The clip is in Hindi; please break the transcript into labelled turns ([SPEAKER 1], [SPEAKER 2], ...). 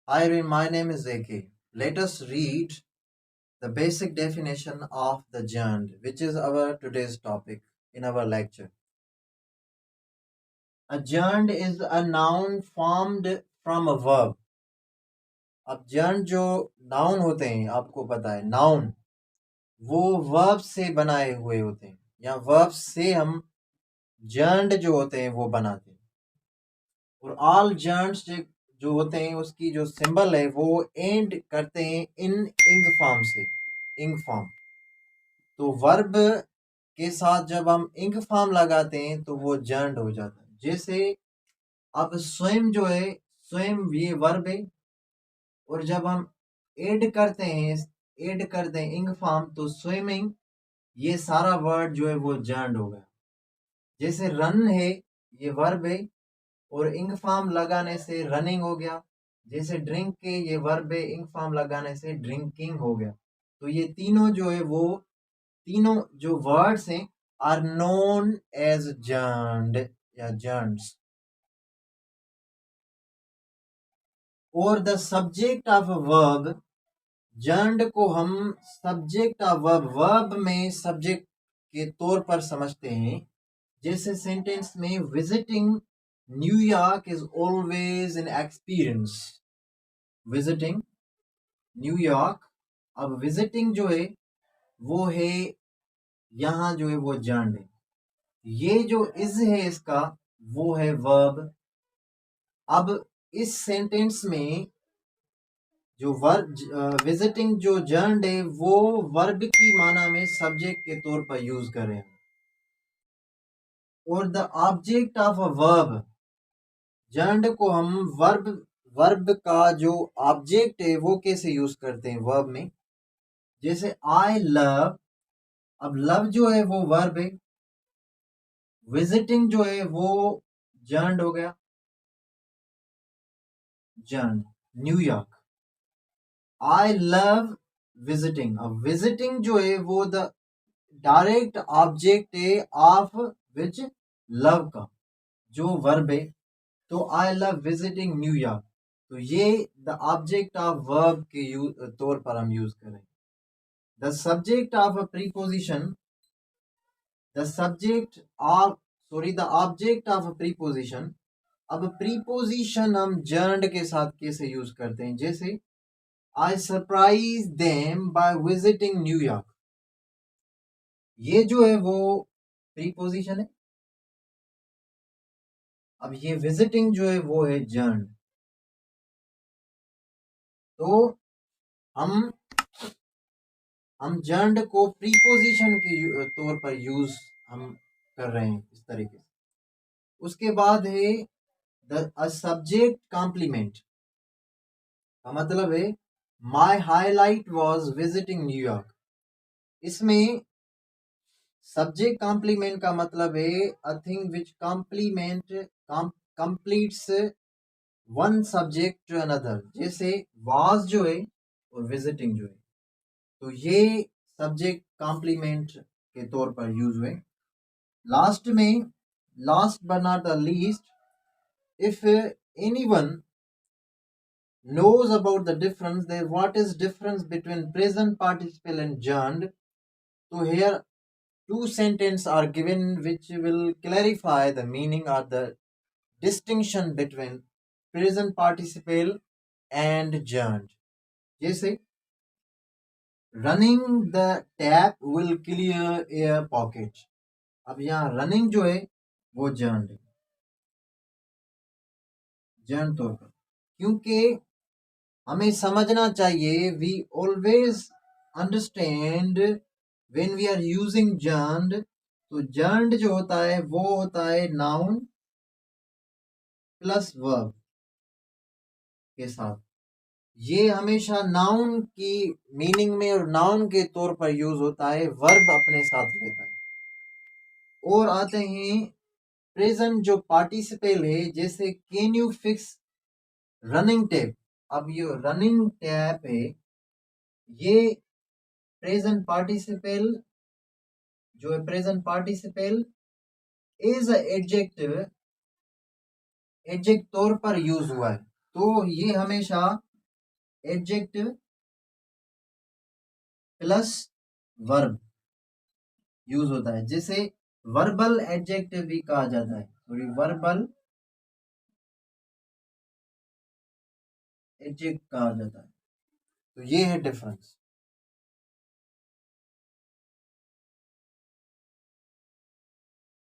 [SPEAKER 1] Hi, my name is AK. Let us read the basic definition of the gerund, which is our today's topic in our lecture. A gerund is a noun formed from a verb. अब gerund जो noun होते हैं आपको पता है noun वो verb से बनाए हुए होते हैं या verb से हम gerund जो होते हैं वो बनाते हैं और all gerunds जो होते हैं उसकी जो सिंबल है वो एंड करते हैं इन इंग फॉर्म से इंग फॉर्म तो वर्ब के साथ जब हम इंग फॉर्म लगाते हैं तो वो जर्नड हो जाता है जैसे अब स्वयं जो है स्वयं ये वर्ब है और जब हम ऐड करते हैं इंग फॉर्म तो स्विमिंग ये सारा वर्ड जो है वो जर्नड हो गया जैसे रन है ये वर्ब है और इंग फॉर्म लगाने से रनिंग हो गया जैसे ड्रिंक के ये वर्ब है इंग फॉर्म लगाने से ड्रिंकिंग हो गया तो ये तीनों जो है वो तीनों जो वर्ड्स हैं आर नोन एज जर्नड या जर्न्स और the subject of a verb gerund को हम सब्जेक्ट ऑफ वर्ब वर्ब में सब्जेक्ट के तौर पर समझते हैं जैसे सेंटेंस में visiting New York is always an experience visiting New York अब विजिटिंग जो है वो है यहाँ जो है वो जर्नड है ये जो इज है इसका वो है वर्ब अब इस सेंटेंस में जो वर्ब विजिटिंग जो जर्नड है वो वर्ब की माना में सब्जेक्ट के तौर पर यूज कर रहे हैं और the object of a verb gerund को हम वर्ब वर्ब का जो ऑब्जेक्ट है वो कैसे यूज करते हैं वर्ब में जैसे आई लव अब लव जो है वो वर्ब है विजिटिंग जो है वो जर्नड हो गया जर्नड न्यूयॉर्क आई लव विजिटिंग अब विजिटिंग जो है वो द डायरेक्ट ऑब्जेक्ट है ऑफ विच लव का जो वर्ब है तो आई लव विजिटिंग न्यूयॉर्क तो ये द ऑब्जेक्ट ऑफ वर्ब के तौर पर हम यूज करें the subject of a preposition the subject of sorry the object of a preposition अब प्रीपोजिशन हम जर्नड के साथ कैसे यूज करते हैं जैसे I surprise them by visiting New York ये जो है वो प्रीपोजिशन है अब ये विजिटिंग जो है वो है जर्न तो हम हम जर्नड को प्रीपोजिशन के तौर पर यूज हम कर रहे हैं इस तरीके से उसके बाद है द सब्जेक्ट कॉम्प्लीमेंट का मतलब है my highlight was visiting New York इसमें सब्जेक्ट कॉम्प्लीमेंट का मतलब है a thing which complement completes one subject to another जैसे वाज जो है और विजिटिंग जो है तो ये सब्जेक्ट कॉम्प्लीमेंट के तौर पर यूज हुए लास्ट में last but not the least if anyone knows about the difference then what is difference between present participle and gerund so here two sentences are given which will clarify the meaning or the distinction between present participle and gerund जैसे running the tap will clear air pocket अब यहाँ रनिंग जो है वो जर्न तौर पर क्योंकि हमें समझना चाहिए we always understand when we are using gerund तो जर्न जो होता है वो होता है नाउन प्लस वर्ब के साथ ये हमेशा नाउन की मीनिंग में और नाउन के तौर पर यूज होता है वर्ब अपने साथ लेता है और आते हैं प्रेजेंट जो पार्टिसिपल है जैसे can you fix running tap अब ये रनिंग टैप है ये प्रेजेंट पार्टिसिपल जो है प्रेजेंट पार्टिसिपल इज एडजेक्टिव एडजेक्ट तौर पर यूज हुआ है तो ये हमेशा एडजेक्टिव प्लस वर्ब यूज होता है, जिसे वर्बल एडजेक्टिव भी कहा जाता है। सॉरी, वर्बल एडजेक्ट कहा जाता है। तो ये है डिफरेंस।